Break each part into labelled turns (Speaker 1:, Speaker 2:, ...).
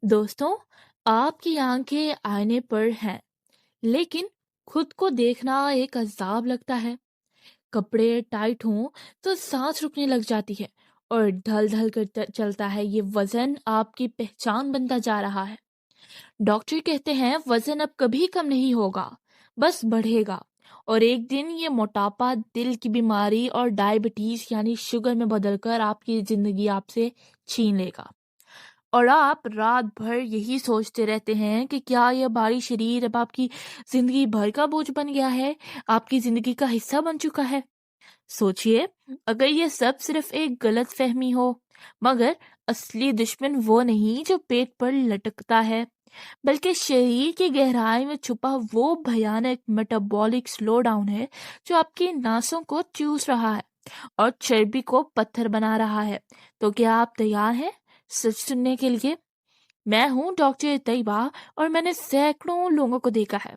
Speaker 1: दोस्तों, आपकी आंखें आईने पर हैं, लेकिन खुद को देखना एक अजाब लगता है। कपड़े टाइट हों तो सांस रुकने लग जाती है और ढल ढल कर चलता है। ये वजन आपकी पहचान बनता जा रहा है। डॉक्टर कहते हैं वजन अब कभी कम नहीं होगा, बस बढ़ेगा। और एक दिन ये मोटापा दिल की बीमारी और डायबिटीज यानी शुगर में बदलकर आपकी जिंदगी आपसे छीन लेगा। और आप रात भर यही सोचते रहते हैं कि क्या यह भारी शरीर अब आपकी जिंदगी भर का बोझ बन गया है, आपकी जिंदगी का हिस्सा बन चुका है। सोचिए, अगर ये सब सिर्फ एक गलत फहमी हो, मगर असली दुश्मन वो नहीं जो पेट पर लटकता है, बल्कि शरीर की गहराई में छुपा वो भयानक मेटाबॉलिक स्लो डाउन है जो आपकी नासों को चूस रहा है और चर्बी को पत्थर बना रहा है। तो क्या आप तैयार हैं सच सुनने के लिए? मैं हूं डॉक्टर तैयबा और मैंने सैकड़ों लोगों को देखा है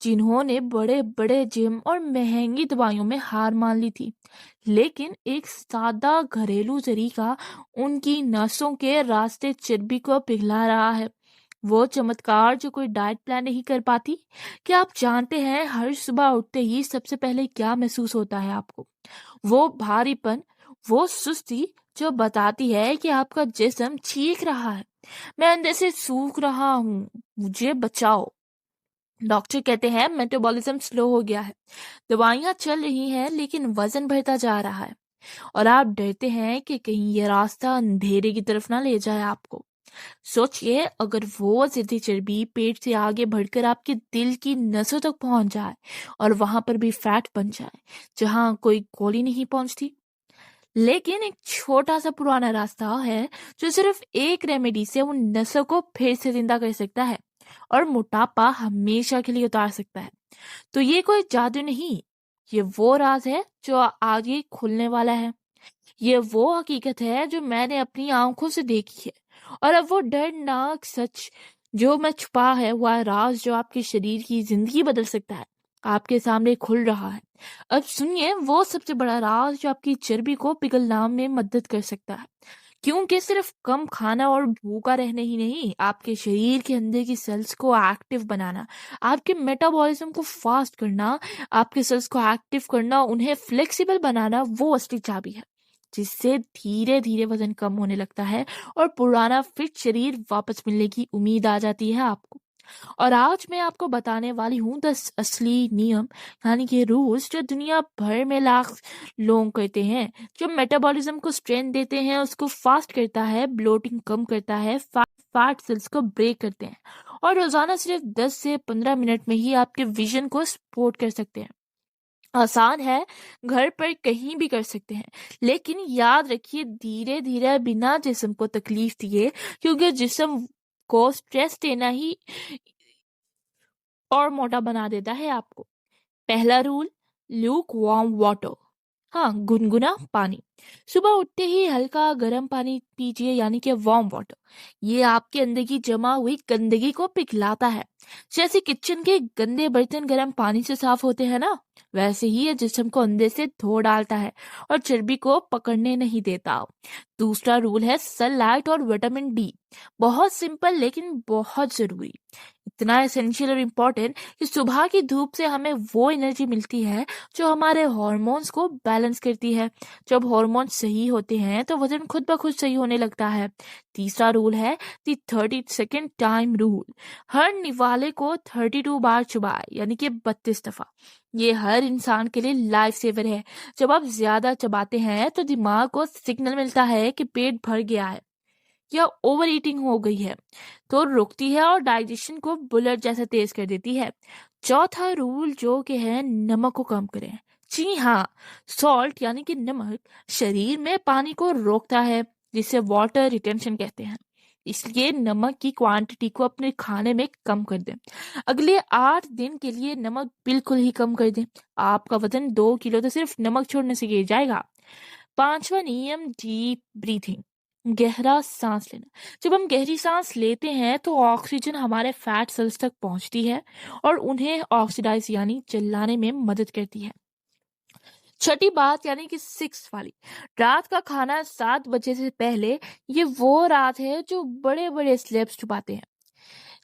Speaker 1: जिन्होंने बड़े बड़े जिम और महंगी दवाइयों में हार मान ली थी, लेकिन एक सादा घरेलू तरीका उनकी नसों के रास्ते चर्बी को पिघला रहा है। वो चमत्कार जो कोई डाइट प्लान नहीं कर पाती। क्या आप जानते हैं हर सुबह उठते ही सबसे पहले क्या महसूस होता है आपको? वो भारीपन, वो सुस्ती जो बताती है कि आपका जिस्म चीख रहा है, मैं अंदर से सूख रहा हूँ, मुझे बचाओ। डॉक्टर कहते हैं मेटाबॉलिज्म स्लो हो गया है, दवाइयाँ चल रही हैं लेकिन वजन बढ़ता जा रहा है। और आप डरते हैं कि कहीं ये रास्ता अंधेरे की तरफ ना ले जाए आपको। सोचिए, अगर वो जिद्दी चर्बी पेट से आगे बढ़कर आपके दिल की नसों तक पहुंच जाए और वहां पर भी फैट बन जाए जहां कोई गोली नहीं पहुंचती। लेकिन एक छोटा सा पुराना रास्ता है जो सिर्फ एक रेमेडी से उन नसों को फिर से जिंदा कर सकता है और मोटापा हमेशा के लिए उतार सकता है। तो ये कोई जादू नहीं, ये वो राज है जो आगे खुलने वाला है। ये वो हकीकत है जो मैंने अपनी आंखों से देखी है, और अब वो डरनाक सच जो मैं छुपा है, वह राज जो आपके शरीर की जिंदगी बदल सकता है, आपके सामने खुल रहा है। अब सुनिए वो सबसे बड़ा राज जो आपकी चर्बी को पिघलना में मदद कर सकता है। क्योंकि सिर्फ कम खाना और भूखा रहना ही नहीं, आपके शरीर के अंदर की सेल्स को एक्टिव बनाना, आपके मेटाबॉलिज्म को फास्ट करना, आपके सेल्स को एक्टिव करना, उन्हें फ्लेक्सिबल बनाना, वो असली चाबी है जिससे धीरे धीरे वजन कम होने लगता है और पुराना फिट शरीर वापस मिलने की उम्मीद आ जाती है आपको। और आज मैं आपको बताने वाली हूँ 10 असली नियम, यानी कि रूल्स जो दुनिया भर में लाख लोग करते हैं, जो मेटाबॉलिज्म को स्ट्रेंथ देते हैं, उसको फास्ट करता है, ब्लोटिंग कम करता है, फैट सेल्स को ब्रेक करते हैं और रोजाना सिर्फ 10 से 15 मिनट में ही आपके विजन को सपोर्ट कर सकते हैं। आसान है, घर पर कहीं भी कर सकते हैं, लेकिन याद रखिए धीरे धीरे बिना जिस्म को तकलीफ दिए, क्योंकि जिस्म को स्ट्रेस देना ही और मोटा बना देता है आपको। पहला रूल, ल्यूक वार्म वाटर। हाँ, गुनगुना पानी। सुबह उठते ही हल्का गर्म पानी पीजिए, यानी कि वार्म वाटर। ये आपके अंदर की जमा हुई गंदगी को पिघलाता है। जैसे किचन के गंदे बर्तन गर्म पानी से साफ होते हैं ना, वैसे ही ये जिस्म को अंदर से धो डालता है और चर्बी को पकड़ने नहीं देता। दूसरा रूल है सनलाइट और विटामिन डी। बहुत सिंपल लेकिन बहुत जरूरी। इतना एसेंशियल और इम्पोर्टेंट कि सुबह की धूप से हमें वो एनर्जी मिलती है जो हमारे हार्मोन्स को बैलेंस करती है। जब हार्मोन सही होते हैं तो वजन खुद ब खुद सही होने लगता है। तीसरा रूल है दी 30 सेकेंड टाइम रूल। हर निवाले को 32 बार चबाए, यानी कि 32 दफा। ये हर इंसान के लिए लाइफ सेवर है। जब आप ज्यादा चबाते हैं तो दिमाग को सिग्नल मिलता है कि पेट भर गया है या ओवर ईटिंग हो गई है, तो रोकती है और डाइजेशन को बुलेट जैसा तेज कर देती है। चौथा रूल जो कि है नमक को कम करें। जी हाँ, सॉल्ट यानी कि नमक शरीर में पानी को रोकता है, जिसे वाटर रिटेंशन कहते हैं। इसलिए नमक की क्वांटिटी को अपने खाने में कम कर दें। अगले 8 दिन के लिए नमक बिल्कुल ही कम कर दें। आपका वजन 2 किलो तो सिर्फ नमक छोड़ने से गिर जाएगा। पांचवा नियम, डीप ब्रीथिंग, गहरा सांस लेना। जब हम गहरी सांस लेते हैं तो ऑक्सीजन हमारे फैट सेल्स तक पहुंचती है और उन्हें ऑक्सीडाइज यानी जलाने में मदद करती है। छठी बात यानी कि सिक्स वाली, रात का खाना 7 बजे से पहले। ये वो रात है जो बड़े बड़े स्लेब्स छुपाते हैं।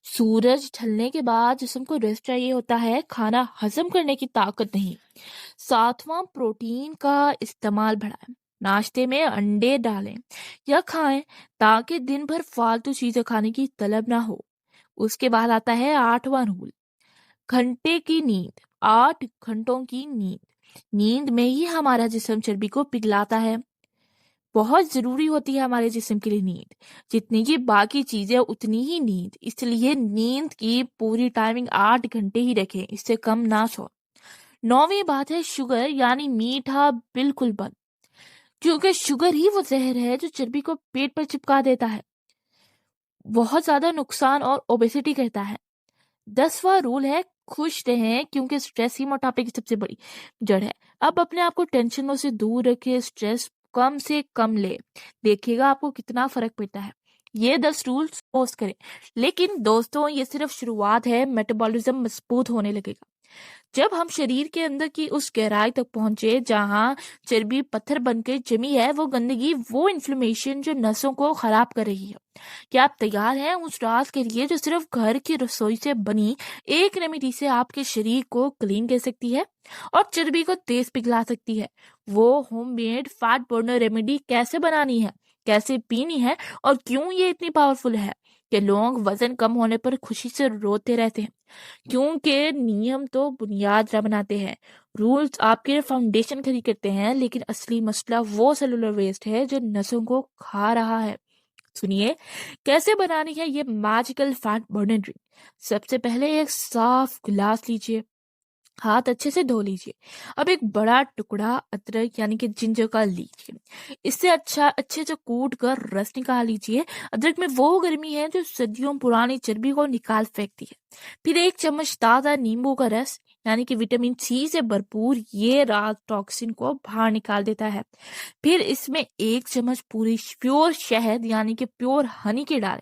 Speaker 1: सूरज ढलने के बाद जिस्म को रेस्ट चाहिए होता है, खाना हजम करने की ताकत नहीं। सातवां, प्रोटीन का इस्तेमाल बढ़ाएं। नाश्ते में अंडे डालें या खाएं ताकि दिन भर फालतू चीजें खाने की तलब ना हो। उसके बाद आता है आठवां रूल, घंटे की नींद। 8 घंटों की नींद। नींद में ही हमारा जिस्म चर्बी को पिघलाता है। बहुत जरूरी होती है हमारे जिस्म के लिए नींद, जितनी की बाकी चीजें उतनी ही नींद। इसलिए नींद की पूरी टाइमिंग 8 घंटे ही रखें, इससे कम ना सो। नौवीं बात है, शुगर यानी मीठा बिल्कुल बंद, क्योंकि शुगर ही वो जहर है जो चर्बी को पेट पर चिपका देता है, बहुत ज्यादा नुकसान और ओबेसिटी करता है। 10वां रूल है, खुश रहें क्योंकि स्ट्रेस ही मोटापे की सबसे बड़ी जड़ है। अब अपने आप को टेंशनों से दूर रखें, स्ट्रेस कम से कम ले, देखिएगा आपको कितना फर्क पड़ता है। ये 10 रूल्स पोस्ट करें। लेकिन दोस्तों, ये सिर्फ शुरुआत है, मेटाबॉलिज्म मजबूत होने लगेगा जब हम शरीर के अंदर की उस गहराई तक पहुंचे जहां चर्बी पत्थर बनकर जमी है। वो गंदगी, वो इन्फ्लेमेशन जो नसों को खराब कर रही है। क्या आप तैयार हैं उस रात के लिए जो सिर्फ घर की रसोई से बनी एक रेमेडी से आपके शरीर को क्लीन कर सकती है और चर्बी को तेज पिघला सकती है? वो होममेड फैट बर्नर रेमेडी कैसे बनानी है, कैसे पीनी है और क्यों ये इतनी पावरफुल है कि लोग वजन कम होने पर खुशी से रोते रहते हैं? क्योंकि नियम तो बुनियाद बनाते हैं, रूल्स आपके फाउंडेशन खड़ी करते हैं, लेकिन असली मसला वो सेलुलर वेस्ट है जो नसों को खा रहा है। सुनिए कैसे बनानी है ये मैजिकल फैट बर्नर ड्रिंक। सबसे पहले एक साफ गिलास लीजिए, हाथ अच्छे से धो लीजिए। अब एक बड़ा टुकड़ा अदरक यानी कि जिंजर का लीजिए, इससे अच्छे से कूट कर रस निकाल लीजिए। अदरक में वो गर्मी है जो सदियों पुरानी चर्बी को निकाल फेंकती है। फिर 1 चम्मच ताज़ा नींबू का रस यानी कि विटामिन सी से भरपूर, ये रात टॉक्सिन को बाहर निकाल देता है। फिर इसमें 1 चम्मच पूरी प्योर शहद यानी कि प्योर हनी की डालें।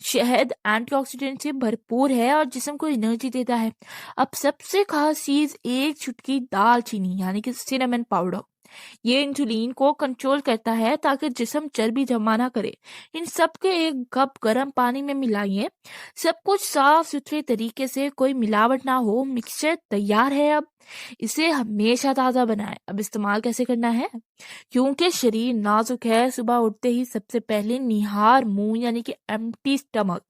Speaker 1: शहद एंटीऑक्सीडेंट से भरपूर है और जिस्म को एनर्जी देता है। अब सबसे खास चीज, एक चुटकी दालचीनी यानी कि सिनेमन पाउडर, ये इंसुलिन को कंट्रोल करता है ताकि जिस्म चर्बी जमा ना करे। इन सब के एक कप गर्म पानी में मिलाइए, सब कुछ साफ सुथरे तरीके से, कोई मिलावट ना हो। मिक्सचर तैयार है। अब इसे हमेशा ताज़ा बनाएं। अब इस्तेमाल कैसे करना है? क्योंकि शरीर नाजुक है, सुबह उठते ही सबसे पहले निहार मुंह यानी कि एम्प्टी स्टमक,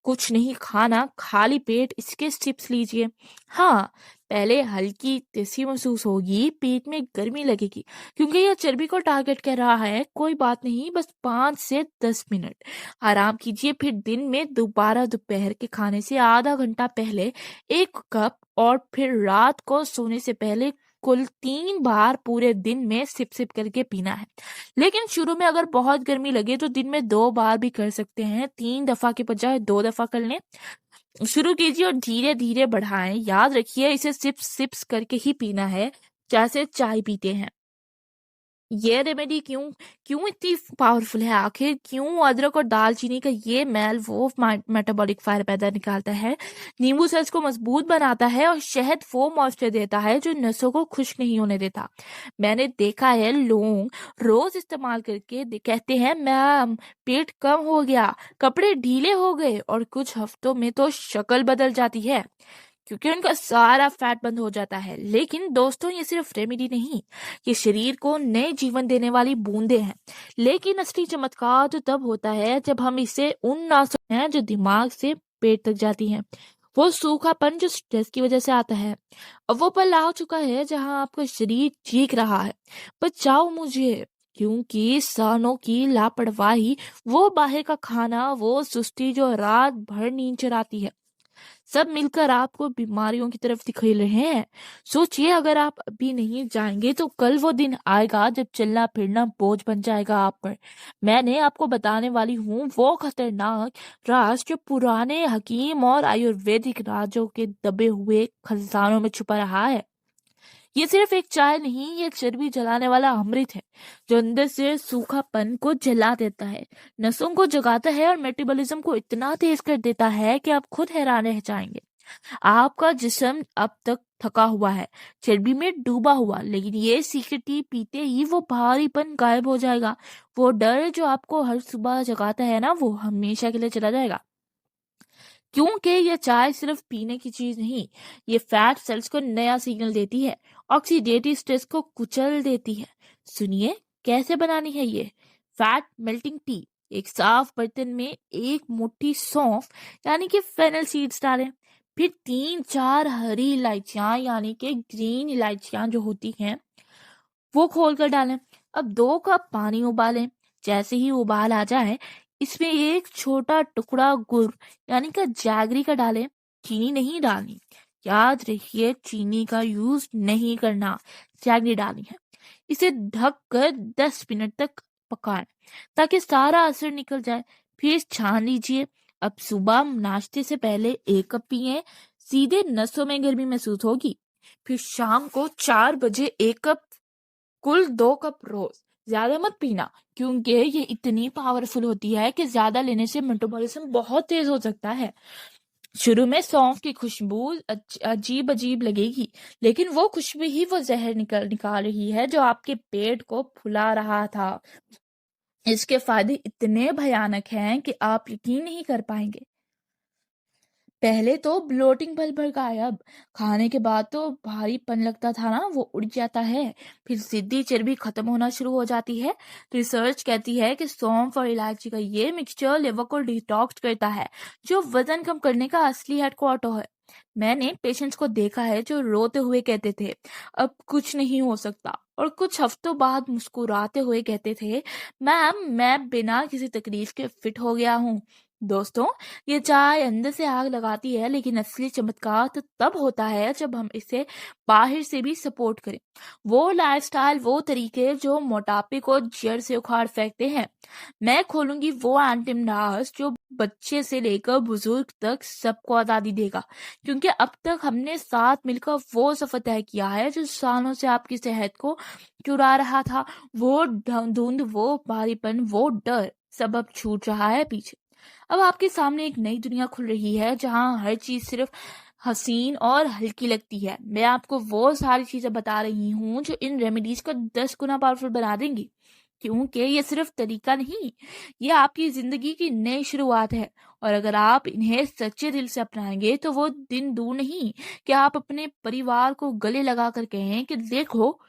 Speaker 1: कुछ नहीं खाना, खाली पेट इसके स्टिप्स लीजिए। हाँ, पहले हल्की तिरछी महसूस होगी, पेट में गर्मी लगेगी क्योंकि यह चर्बी को टारगेट कर रहा है। कोई बात नहीं, बस 5 से 10 मिनट आराम कीजिए। फिर दिन में दोबारा दोपहर के खाने से आधा घंटा पहले 1 कप, और फिर रात को सोने से पहले कुल 3 बार पूरे दिन में सिप सिप करके पीना है। लेकिन शुरू में अगर बहुत गर्मी लगे तो दिन में 2 बार भी कर सकते हैं, 3 दफा के बजाय 2 दफा कर लें। शुरू कीजिए और धीरे धीरे बढ़ाएं। याद रखिए, इसे सिप्स सिप्स करके ही पीना है, जैसे चाय पीते हैं। ये रेमेडी क्यों क्यों इतनी पावरफुल है? आखिर क्यों अदरक और दालचीनी का ये मेल वो मेटाबॉलिक फायर पैदा निकालता है, नींबू सेल्स को मजबूत बनाता है और शहद वो मॉइस्चर देता है जो नसों को खुश्क नहीं होने देता। मैंने देखा है लोग रोज इस्तेमाल करके कहते हैं मैम पेट कम हो गया, कपड़े ढीले हो गए, और कुछ हफ्तों में तो शक्ल बदल जाती है क्योंकि उनका सारा फैट बंद हो जाता है। लेकिन दोस्तों, ये सिर्फ रेमेडी नहीं, ये शरीर को नए जीवन देने वाली बूंदें हैं। लेकिन असली चमत्कार तो तब होता है जब हम इसे उन नासों हैं जो दिमाग से पेट तक जाती हैं। वो सूखापन जो स्ट्रेस की वजह से आता है। अब वो पल आ चुका है जहां आपका शरीर चीख रहा है, बचाओ मुझे, क्योंकि सालों की लापरवाही, वो बाहर का खाना, वो सुस्ती जो रात भर नींद चुराती है, सब मिलकर आपको बीमारियों की तरफ धकेल रहे हैं। सोचिए, अगर आप अभी नहीं जाएंगे तो कल वो दिन आएगा जब चलना फिरना बोझ बन जाएगा आप पर। मैंने आपको बताने वाली हूँ वो खतरनाक राज जो पुराने हकीम और आयुर्वेदिक राजों के दबे हुए खजानों में छुपा रहा है। ये सिर्फ एक चाय नहीं, ये एक चर्बी जलाने वाला अमृत है जो अंदर से सूखापन को जला देता है, नसों को जगाता है और मेटाबॉलिज्म को इतना तेज कर देता है कि आप खुद हैरान रह जाएंगे। आपका जिस्म अब तक थका हुआ है, चर्बी में डूबा हुआ, लेकिन ये सीक्रेट टी पीते ही वो भारीपन गायब हो जाएगा। वो डर जो आपको हर सुबह जगाता है ना, वो हमेशा के लिए चला जाएगा। क्योंकि ये चाय सिर्फ पीने की चीज नहीं, ये फैट सेल्स को नया सिग्नल देती है, ऑक्सीडेटिव स्ट्रेस को कुचल देती है। सुनिए कैसे बनानी है ये फैट मेल्टिंग टी। एक साफ बर्तन में एक मुट्ठी सौंफ यानी कि फेनल सीड्स डालें। फिर 3-4 हरी इलायचियां यानी कि ग्रीन इलायचियां जो होती हैं वो खोल कर डालें। अब 2 कप पानी उबालें। जैसे ही उबाल आ जाए, इसमें एक छोटा टुकड़ा गुड़ यानी कि जैगरी का डालें। चीनी नहीं डालनी, याद रखिए चीनी का यूज नहीं करना, जैगरी डालनी है। इसे ढककर 10 मिनट तक पकाएं ताकि सारा असर निकल जाए। फिर छान लीजिए। अब सुबह नाश्ते से पहले 1 कप पिए, सीधे नसों में गर्मी महसूस होगी। फिर शाम को 4 बजे 1 कप, कुल 2 कप रोज। ज्यादा मत पीना, क्योंकि ये इतनी पावरफुल होती है कि ज्यादा लेने से मेटाबॉलिज्म बहुत तेज हो सकता है। शुरू में सौंफ की खुशबू अजीब अजीब लगेगी, लेकिन वो खुशबू ही वो जहर निकाल निकाल रही है जो आपके पेट को फुला रहा था। इसके फायदे इतने भयानक हैं कि आप यकीन नहीं कर पाएंगे। पहले तो ब्लोटिंग पल भर गायब, खाने के बाद तो भारीपन लगता था ना, वो उड़ जाता है। फिर सीधी चर्बी खत्म होना शुरू हो जाती है। रिसर्च कहती है कि सौंफ और इलायची का ये मिक्सचर लिवर को डिटॉक्स करता है, जो वजन कम करने का असली हेडक्वार्टर है। मैंने पेशेंट्स को देखा है जो रोते हुए कहते थे अब कुछ नहीं हो सकता, और कुछ हफ्तों बाद मुस्कुराते हुए कहते थे मैम मैं बिना किसी तकलीफ के फिट हो गया हूँ। दोस्तों, ये चाय अंदर से आग लगाती है, लेकिन असली चमत्कार तो तब होता है जब हम इसे बाहर से भी सपोर्ट करें। वो लाइफस्टाइल, वो तरीके जो मोटापे को जड़ से उखाड़ फेंकते हैं। मैं खोलूंगी वो एंटीमनास जो बच्चे से लेकर बुजुर्ग तक सबको आजादी देगा, क्योंकि अब तक हमने साथ मिलकर वो सफर तय किया है जो सालों से आपकी सेहत को चुरा रहा था। वो धुंध, वो भारीपन, वो डर, सब अब छूट रहा है पीछे। अब आपके सामने एक नई दुनिया खुल रही है जहां हर चीज सिर्फ हसीन और हल्की लगती है। मैं आपको वो सारी चीजें बता रही हूँ जो इन रेमेडीज को 10 गुना पावरफुल बना देंगी, क्योंकि ये सिर्फ तरीका नहीं, ये आपकी जिंदगी की नई शुरुआत है। और अगर आप इन्हें सच्चे दिल से अपनाएंगे तो वो दिन दूर नहीं कि आप अपने परिवार को गले लगा कर कहें कि देखो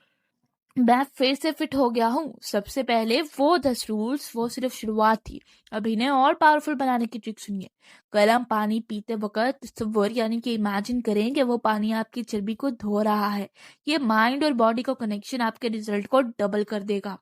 Speaker 1: मैं फिर से फिट हो गया हूँ। सबसे पहले वो 10 रूल्स वो सिर्फ शुरुआत थी। अब इन्हें और पावरफुल बनाने की ट्रिक सुनिए। गर्म पानी पीते वक्त तसव्वुर यानी कि इमेजिन करें कि वो पानी आपकी चर्बी को धो रहा है। ये माइंड और बॉडी का कनेक्शन आपके रिजल्ट को डबल कर देगा।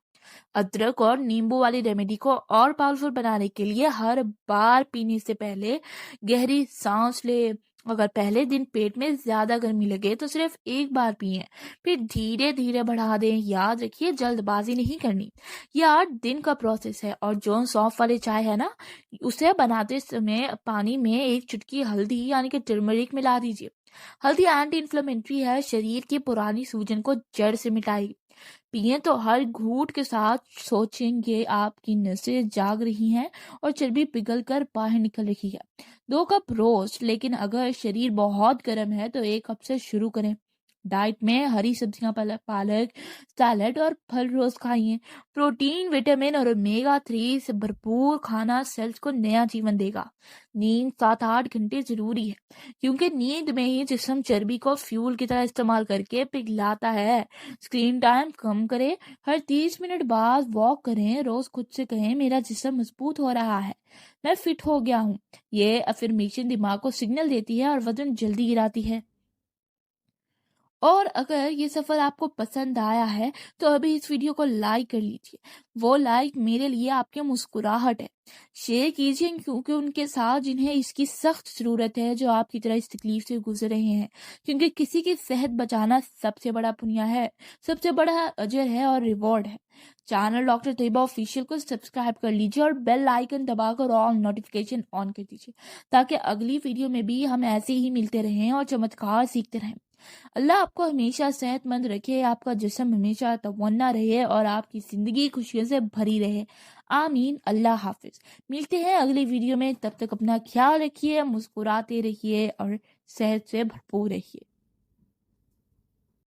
Speaker 1: अदरक और नींबू वाली रेमेडी को और पावरफुल बनाने के लिए हर बार पीने से पहले गहरी सांस ले। अगर पहले दिन पेट में ज्यादा गर्मी लगे तो सिर्फ एक बार पिए, फिर धीरे धीरे बढ़ा दें। याद रखिए जल्दबाजी नहीं करनी। ये 8 दिन का प्रोसेस है। और जो सौंफ वाली चाय है ना, उसे बनाते समय पानी में एक चुटकी हल्दी यानी कि टर्मरिक मिला दीजिए। हल्दी एंटी इन्फ्लेमेटरी है, शरीर की पुरानी सूजन को जड़ से मिटाएगी। पिए तो हर घूंट के साथ सोचेंगे आपकी नसें जाग रही हैं और चर्बी पिघल कर बाहर निकल रही है। 2 कप रोज, लेकिन अगर शरीर बहुत गर्म है तो 1 कप से शुरू करें। डाइट में हरी सब्जियां, पालक, सैलड और फल रोज खाइए। प्रोटीन, विटामिन और ओमेगा 3 से भरपूर खाना सेल्स को नया जीवन देगा। नींद 7-8 घंटे जरूरी है, क्योंकि नींद में ही जिस्म चर्बी को फ्यूल की तरह इस्तेमाल करके पिघलाता है। स्क्रीन टाइम कम करें, हर 30 मिनट बाद वॉक करें। रोज खुद से कहें मेरा जिस्म मजबूत हो रहा है, मैं फिट हो गया हूँ। ये अफर्मेशन दिमाग को सिग्नल देती है और वजन जल्दी गिराती है। और अगर ये सफर आपको पसंद आया है तो अभी इस वीडियो को लाइक कर लीजिए। वो लाइक मेरे लिए आपकी मुस्कुराहट है। शेयर कीजिए क्योंकि उनके साथ जिन्हें इसकी सख्त जरूरत है, जो आपकी तरह इस तकलीफ से गुजर रहे हैं। क्योंकि किसी की सेहत बचाना सबसे बड़ा पुण्य है, सबसे बड़ा अजर है और रिवॉर्ड है। चैनल डॉक्टर तैयबा ऑफिशियल को सब्सक्राइब कर लीजिए और बेल आइकन दबाकर ऑल नोटिफिकेशन ऑन कर दीजिए, ताकि अगली वीडियो में भी हम ऐसे ही मिलते रहें और चमत्कार सीखते रहें। अल्लाह आपको हमेशा सेहतमंद रखे, आपका जिस्म हमेशा तवन्ना रहे और आपकी जिंदगी खुशियों से भरी रहे। आमीन। अल्लाह हाफिज। मिलते हैं अगली वीडियो में, तब तक अपना ख्याल रखिए, मुस्कुराते रहिए और सेहत से भरपूर रहिए।